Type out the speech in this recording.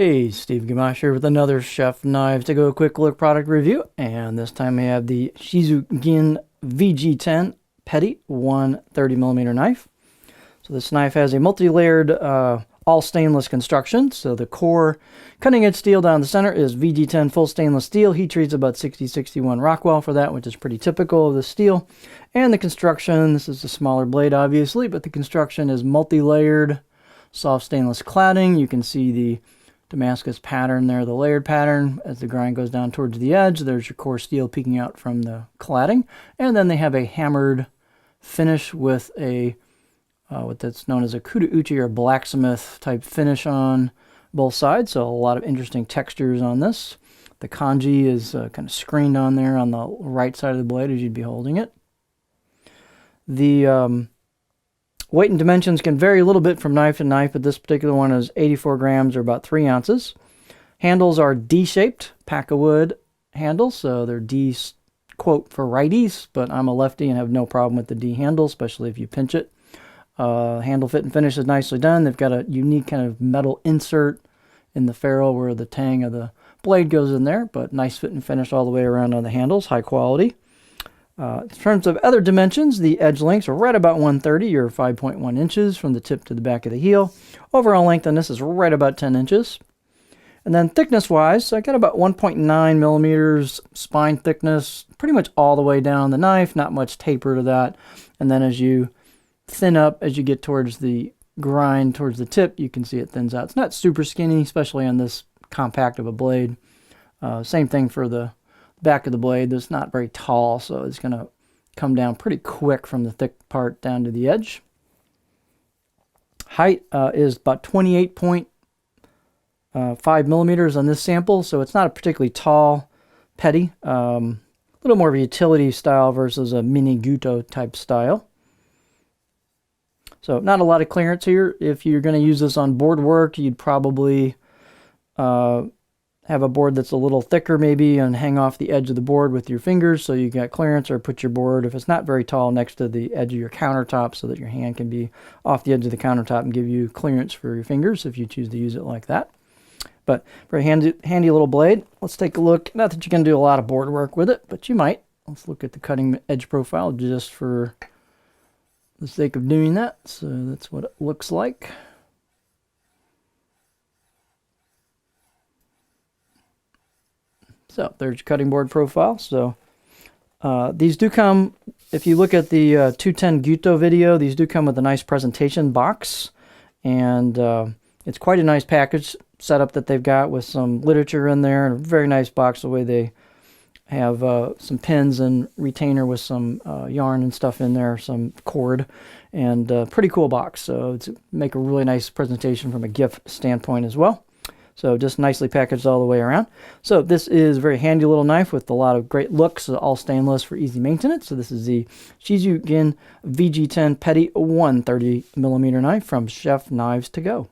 Hey, Steve Gamache here with another Chef Knives to Go quick look product review, and this time I have the Shizu VG10 Petty 130mm knife. So this knife has a multi-layered all stainless construction. So the core cutting edge steel down the center is VG10 full stainless steel. Heat treats about 6061 Rockwell for that, which is pretty typical of the steel. And the construction, this is a smaller blade obviously, but the construction is multi-layered soft stainless cladding. You can see the Damascus pattern there, the layered pattern. As the grind goes down towards the edge, there's your core steel peeking out from the cladding. And then they have a hammered finish with a what that's known as a kuda-uchi or blacksmith type finish on both sides. So a lot of interesting textures on this. The kanji is kind of screened on there on the right side of the blade as you'd be holding it. The weight and dimensions can vary a little bit from knife to knife, but this particular one is 84 grams or about 3 ounces. Handles are D-shaped, pack of wood handles, so they're D, quote, for righties, but I'm a lefty and have no problem with the D handle, especially if you pinch it. Handle fit and finish is nicely done. They've got a unique kind of metal insert in the ferrule where the tang of the blade goes in there, but nice fit and finish all the way around on the handles, high quality. In terms of other dimensions, the edge lengths are right about 130 or 5.1 inches from the tip to the back of the heel. Overall length on this is right about 10 inches. And then thickness-wise, I got about 1.9 millimeters spine thickness, pretty much all the way down the knife, not much taper to that. And then as you thin up, as you get towards the grind, towards the tip, you can see it thins out. It's not super skinny, especially on this compact of a blade. Same thing for the back of the blade. That's not very tall, so it's going to come down pretty quick from the thick part down to the edge. Height is about 28.5 millimeters on this sample, so it's not a particularly tall petty. A little more of a utility style versus a mini Guto type style. So not a lot of clearance here. If you're going to use this on board work, you'd probably have a board that's a little thicker maybe and hang off the edge of the board with your fingers so you got clearance, or put your board, if it's not very tall, next to the edge of your countertop so that your hand can be off the edge of the countertop and give you clearance for your fingers if you choose to use it like that. But very handy little blade. Let's take a look. Not that you can do a lot of board work with it, but you might. Let's look at the cutting edge profile just for the sake of doing that. So that's what it looks like. So there's your cutting board profile. So these do come, if you look at the 210 Guto video, these do come with a nice presentation box. And it's quite a nice package setup that they've got with some literature in there, and a very nice box the way they have some pins and retainer with some yarn and stuff in there, some cord, and pretty cool box. So it's make a really nice presentation from a gift standpoint as well. So just nicely packaged all the way around. So this is a very handy little knife with a lot of great looks, all stainless for easy maintenance. So this is the Shizu VG10 Petty 130mm knife from Chef Knives to Go.